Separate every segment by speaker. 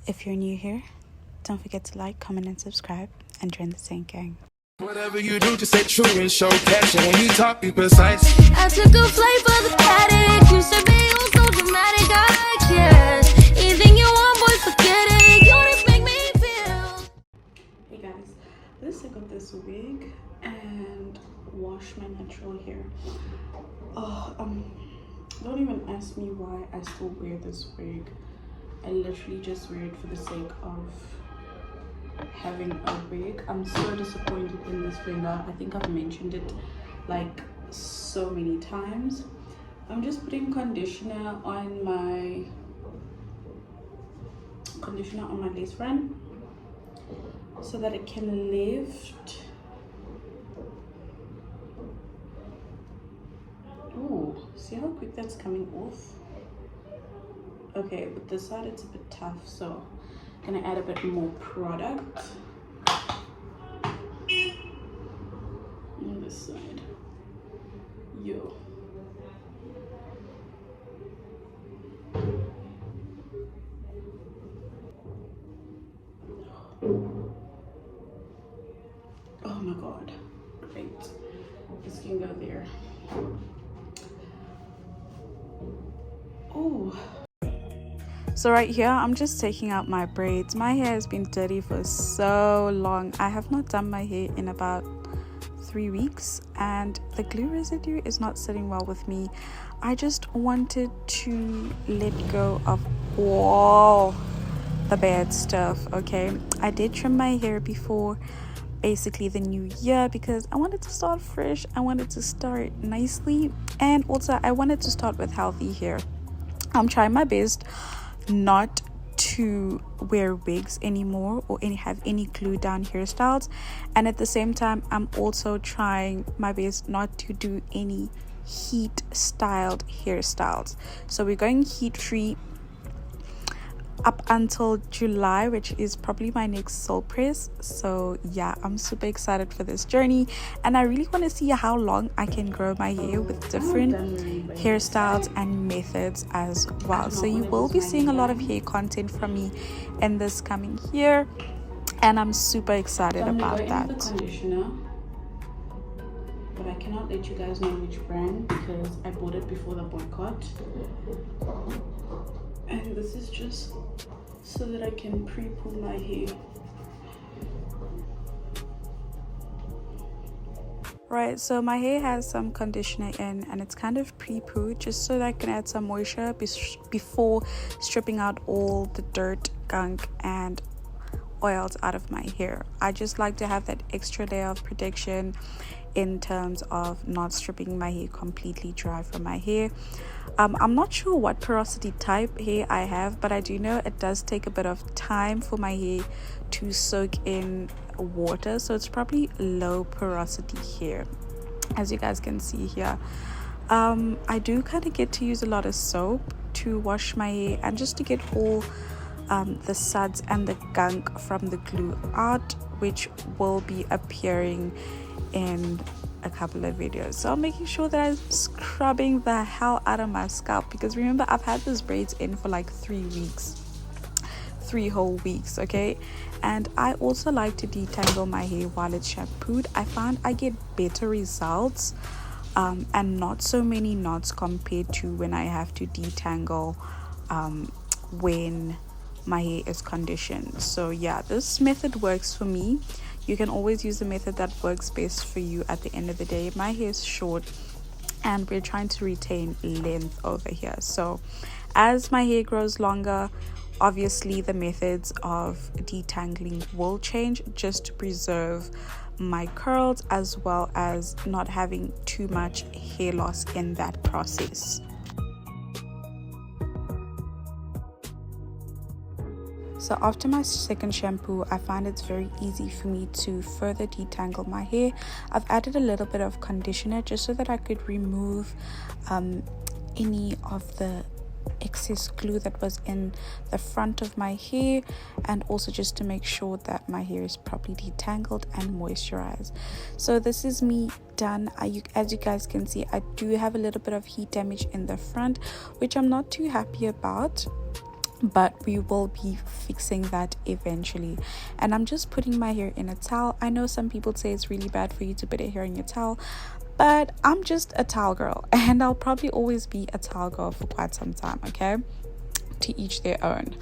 Speaker 1: If you're new here, don't forget to like, comment, and subscribe, and join the Saint Gang.
Speaker 2: Whatever you do, just stay true and show passion. When you talk, be precise.
Speaker 3: I took a flight for the paddock. You said be all so dramatic. I guess anything you want, boy, forget it. You just make me feel.
Speaker 1: Hey guys, this I got this wig and wash my natural hair. Don't even ask me why I still wear this wig. I literally just wear it for the sake of having a wig. I'm so disappointed in this blender. I think I've mentioned it like so many times. I'm just putting conditioner on my lace front so that it can lift. Ooh, see how quick that's coming off? Okay, but this side it's a bit tough, so I'm gonna add a bit more product on this side. Yo. Oh my god, great. This can go there. Oh. So right here, I'm just taking out my braids. My hair has been dirty for so long. I have not done my hair in about 3 weeks, and the glue residue is not sitting well with me. I just wanted to let go of all the bad stuff, okay? I did trim my hair before basically the new year because I wanted to start fresh. I wanted to start nicely, and also I wanted to start with healthy hair. I'm trying my best not to wear wigs anymore or have any glue down hairstyles, and at the same time I'm also trying my best not to do any heat styled hairstyles. So we're going heat free up until July, which is probably my next soul press. So yeah, I'm super excited for this journey, and I really want to see how long I can grow my hair with different hairstyles and methods as well. So you will be seeing a lot of hair content from me in this coming year, and I'm super excited about that. But I cannot let you guys know which brand because I bought it before the boycott. And this is just so that I can pre-pull my hair. Right, so my hair has some conditioner in, and it's kind of pre-pooed just so that I can add some moisture before stripping out all the dirt, gunk, and oils out of my hair. I just like to have that extra layer of protection in terms of not stripping my hair completely dry from my hair. I'm not sure what porosity type hair I have, but I do know it does take a bit of time for my hair to soak in water, so it's probably low porosity hair, as you guys can see here. I do kind of get to use a lot of soap to wash my hair and just to get all the suds and the gunk from the glue out, which will be appearing in a couple of videos. So I'm making sure that I'm scrubbing the hell out of my scalp, because remember, I've had those braids in for like 3 whole weeks, okay? And I also like to detangle my hair while it's shampooed. I find I get better results and not so many knots compared to when I have to detangle when my hair is conditioned. So yeah, this method works for me. You can always use the method that works best for you. At the end of the day, my hair is short and we're trying to retain length over here. So as my hair grows longer, obviously the methods of detangling will change just to preserve my curls, as well as not having too much hair loss in that process. So after my second shampoo, I find it's very easy for me to further detangle my hair. I've added a little bit of conditioner just so that I could remove any of the excess glue that was in the front of my hair, and also just to make sure that my hair is properly detangled and moisturized. So this is me done. As you guys can see, I do have a little bit of heat damage in the front, which I'm not too happy about. but we will be fixing that eventually. And I'm just putting my hair in a towel. I know some people say it's really bad for you to put your hair in your towel, but I'm just a towel girl, and I'll probably always be a towel girl for quite some time. Okay, to each their own.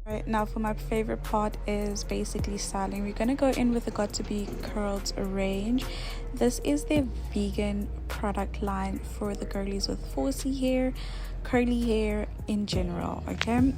Speaker 1: Right now, for my favorite part is basically styling. We're gonna go in with the Got to Be Curled range. This is their vegan product line for the girlies with 4C hair, curly hair in general. Okay,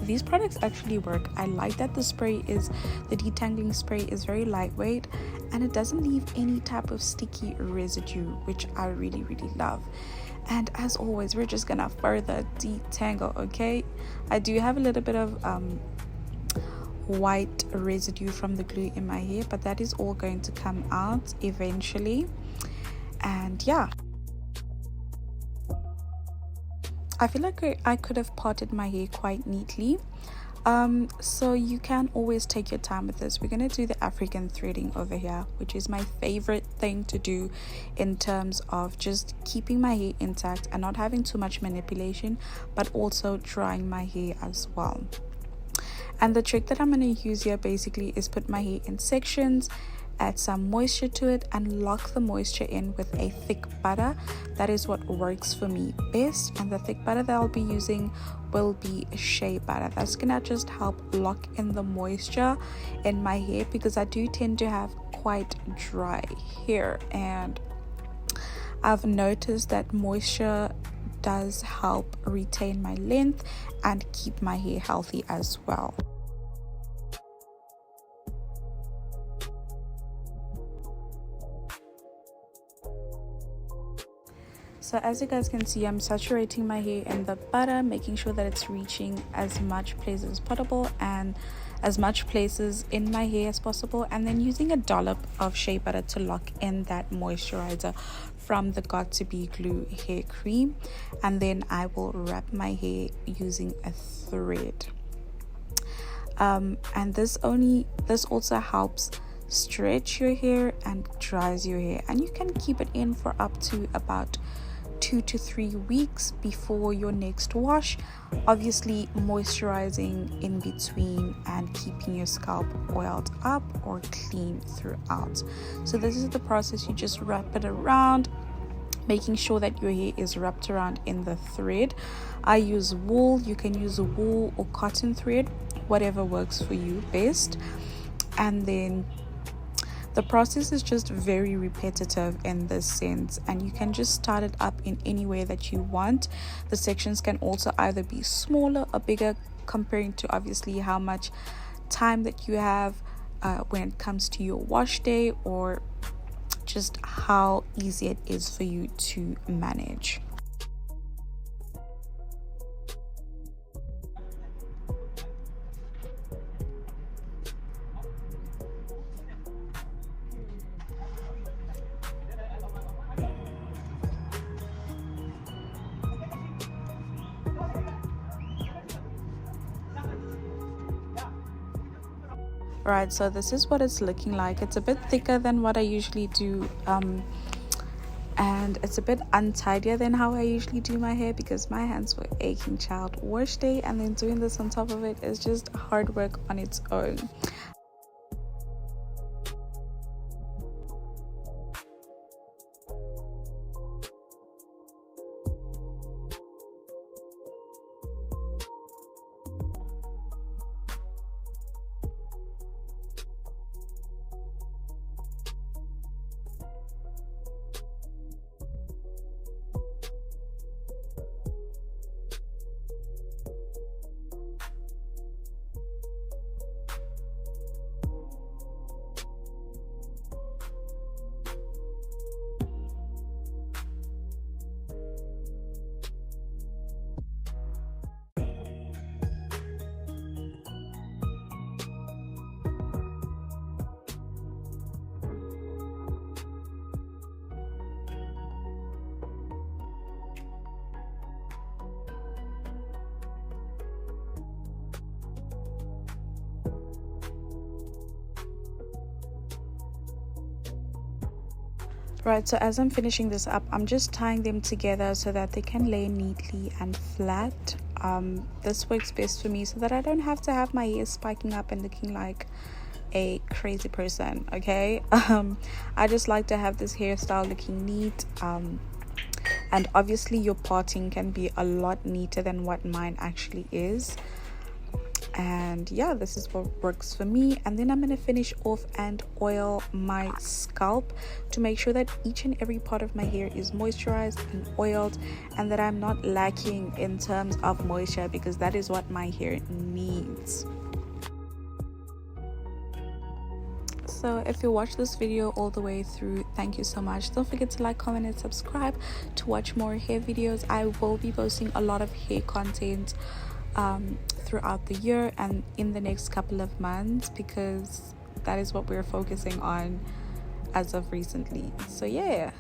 Speaker 1: these products actually work. I like that the detangling spray is very lightweight, and it doesn't leave any type of sticky residue, which I really love. And as always, we're just gonna further detangle. Okay, I do have a little bit of white residue from the glue in my hair, but that is all going to come out eventually. And yeah, I feel like I could have parted my hair quite neatly. So you can always take your time with this. We're gonna do the African threading over here, which is my favorite thing to do in terms of just keeping my hair intact and not having too much manipulation, but also drying my hair as well. And the trick that I'm going to use here basically is put my hair in sections, add some moisture to it, and lock the moisture in with a thick butter. That is what works for me best. And the thick butter that I'll be using will be shea butter. That's gonna just help lock in the moisture in my hair, because I do tend to have quite dry hair, and I've noticed that moisture does help retain my length and keep my hair healthy as well. So as you guys can see, I'm saturating my hair in the butter, making sure that it's reaching as much places as possible and as much places in my hair as possible, and then using a dollop of shea butter to lock in that moisturizer from the Got to Be Glue hair cream. And then I will wrap my hair using a thread. And this also helps stretch your hair and dries your hair, and you can keep it in for up to about 2 to 3 weeks before your next wash, obviously moisturizing in between and keeping your scalp oiled up or clean throughout. So this is the process. You just wrap it around, making sure that your hair is wrapped around in the thread. I use wool. You can use a wool or cotton thread, whatever works for you best. And then the process is just very repetitive in this sense, and you can just start it up in any way that you want. The sections can also either be smaller or bigger, comparing to obviously how much time that you have when it comes to your wash day, or just how easy it is for you to manage. Right, so this is what it's looking like. It's a bit thicker than what I usually do, and it's a bit untidier than how I usually do my hair, because my hands were aching child wash day, and then doing this on top of it is just hard work on its own. Right, so as I'm finishing this up, I'm just tying them together so that they can lay neatly and flat this works best for me so that I don't have to have my hair spiking up and looking like a crazy person. Okay. I just like to have this hairstyle looking neat, and obviously your parting can be a lot neater than what mine actually is. And yeah, this is what works for me. And then I'm going to finish off and oil my scalp to make sure that each and every part of my hair is moisturized and oiled, and that I'm not lacking in terms of moisture, because that is what my hair needs. So if you watch this video all the way through, thank you so much. Don't forget to like, comment, and subscribe to watch more hair videos. I will be posting a lot of hair content throughout the year and in the next couple of months, because that is what we're focusing on as of recently. So yeah.